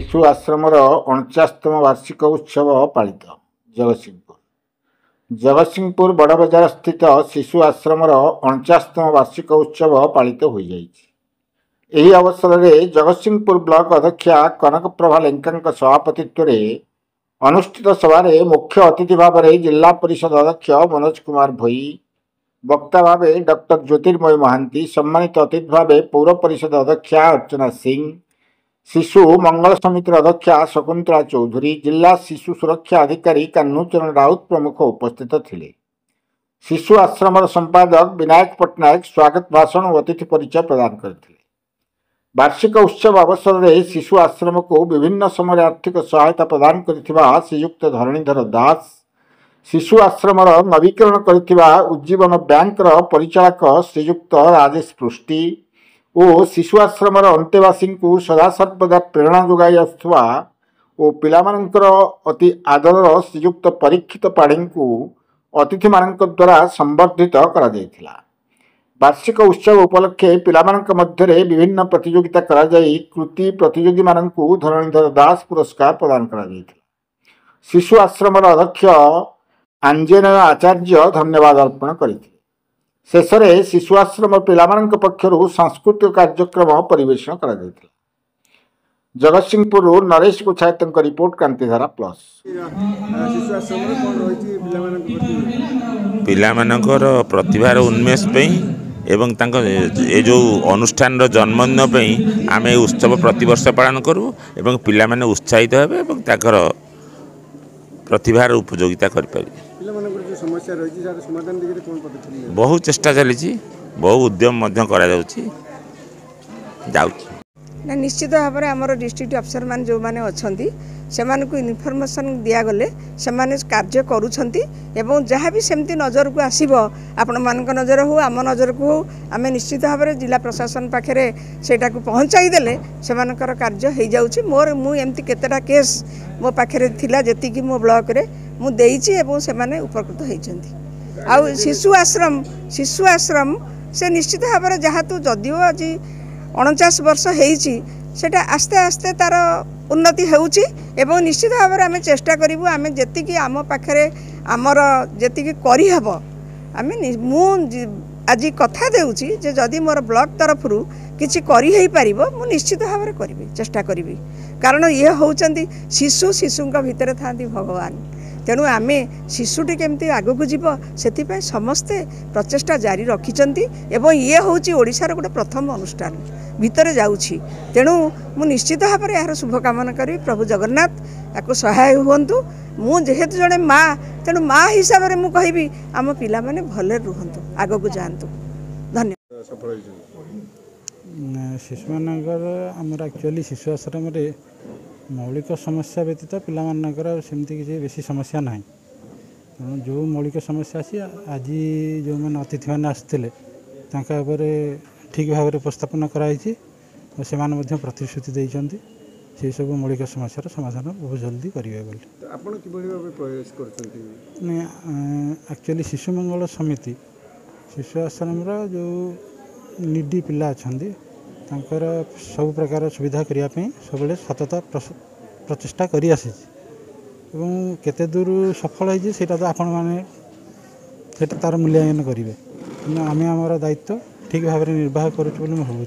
शिशु आश्रम 49तम वार्षिक उत्सव पालित जगतसिंहपुर बड़ बजार स्थित शिशु आश्रम 49तम वार्षिक उत्सव पालित हो यही अवसर में जगतसिंहपुर ब्लॉक अध्यक्षा कनक प्रभा लेंका सभापतित्व में अनुष्ठित सभार मुख्य अतिथि भाव में जिला परिषद अध्यक्ष मनोज कुमार भोई, वक्ता भाव डॉक्टर ज्योतिर्मय महांती, सम्मानित अतिथि भाव पौर परिषद अध्यक्षा अर्चना सिंह, शिशु मंगल समितिर अध्यक्षा शकुंतला चौधरी, जिला शिशु सुरक्षा अधिकारी कान्हूचरण राउत प्रमुख उपस्थित थिले। शिशु आश्रम संपादक विनायक पट्टनायक स्वागत भाषण और अतिथि परिचय प्रदान करते। वार्षिक उत्सव अवसर में शिशु आश्रम को विभिन्न समय आर्थिक सहायता प्रदान करथिबा श्रीयुक्त धरणीधर दास, शिशु आश्रम नवीकरण करथिबा उज्जीवन बैंक परिचालक श्रीयुक्त राजेश पृष्टि और शिशु आश्रम अंतेवासी को सदासर्वदा प्रेरणा जोगाई आसुवा और पिलामानंकर अति आदर श्रीयुक्त परीक्षित पाढ़ी को अतिथि मानक द्वारा संबर्धित करा जायथिला। वार्षिक उत्सव उपलक्षे पिलामानंक मध्यरे विभिन्न प्रतियोगिता करा जाई कृति प्रतियोगी मानकु धरणीधर दास पुरस्कार प्रदान करा जायथिला। शिशु आश्रम अध्यक्ष आंजनेय आचार्य धन्यवाद अर्पण करथिले। शेष में शिशु आश्रम पिलामानंक पक्षरु सांस्कृतिक कार्यक्रम परिवेषण करा जायथिला। जगतसिंहपुर नरेश गुच्छायतଙ୍କ रिपोर्ट क्रांतिधारा प्लस। शिशु आश्रम कोन होईची पिलामानंकर प्रतिभार उन्मेष पई एवं ये जो अनुष्ठान जन्मदिन आम उत्सव प्रतिवर्ष पालन करूँ एवं पिला माने उत्साहित हेबे एवं ताकर प्रतिभार उपयोगिता करि बहुत चेष्टा चली बहु उद्यम ना निश्चित भाव में आमर डिस्ट्रिक्ट अफसर मान जो माने अच्छी से इनफर्मेशन दिगले से कार्य करुँच जहाँ भी सेमती नजर को आसो आपण मान नजर हो आम नजर को हो आम निश्चित भाव में जिला प्रशासन पाखे से पहुँचाई देले से कार्य हो जाऊँगी। मोर मुझे केतेटा केस मो पाखे थिला जेतिकी मो ब्लॉक रे मु देइछि एवं से माने उपकृत होइछन्ति। आ शिशु आश्रम से निश्चित भाव में जहाँ तो जदिओ आज 49 वर्ष होइछि सेटा आस्ते आस्ते तार उन्नति होउछि एवं निश्चित भाव में आम चेष्टा करूँ आम जी आम पाखे आमर जी करी हबो मु आज कथा देउछि जे जदि मोर ब्लॉक तरफ किछि करी हेई परिबो मु निश्चित भाव में करिवि चेष्टा करिवि कारण ये होउचंदी शिशु शिशुंक भितर थांती भगवान तेणु आम शिशुटी केमती आगक जीव से समस्ते प्रचेषा जारी रखिंट एवं ये हूँ ओडिशार गोटे प्रथम अनुष्ठान भितर जाऊँगी। तेणु मु निश्चित भाव में यार शुभकामना करी प्रभु जगन्नाथ या सहाय हूँ। मुझेतु जड़े माँ तेणु माँ हिसाब से मुझे कहबी आम पिला माने भले रुहतु आगक जातु। धन्यवाद। शिशु मानकर आमर एक्चुअली शिशु आश्रम मौलिक समस्या व्यतीत पिलामानकर सेमती किसी बेसी समस्या ना जो मौलिक समस्या अच्छी आज जो मैंने अतिथि मैंने आसते ठीक भाव में उपस्थापन कराई और से प्रतिश्रुति देते से सब मौलिक समस्या समाधान बहुत जल्दी करेंगे बोली। एक्चुअली शिशु मंगल समिति शिशु आश्रम जो निडी पिला अच्छा सब प्रकार सुविधा करने सब सतता प्रचेषा कर केते दूर सफल होती है तो आपण मैंने तार मूल्यांकन करेंगे। आम आमर दायित्व ठीक भाव में निर्वाह करुँ भावुँ।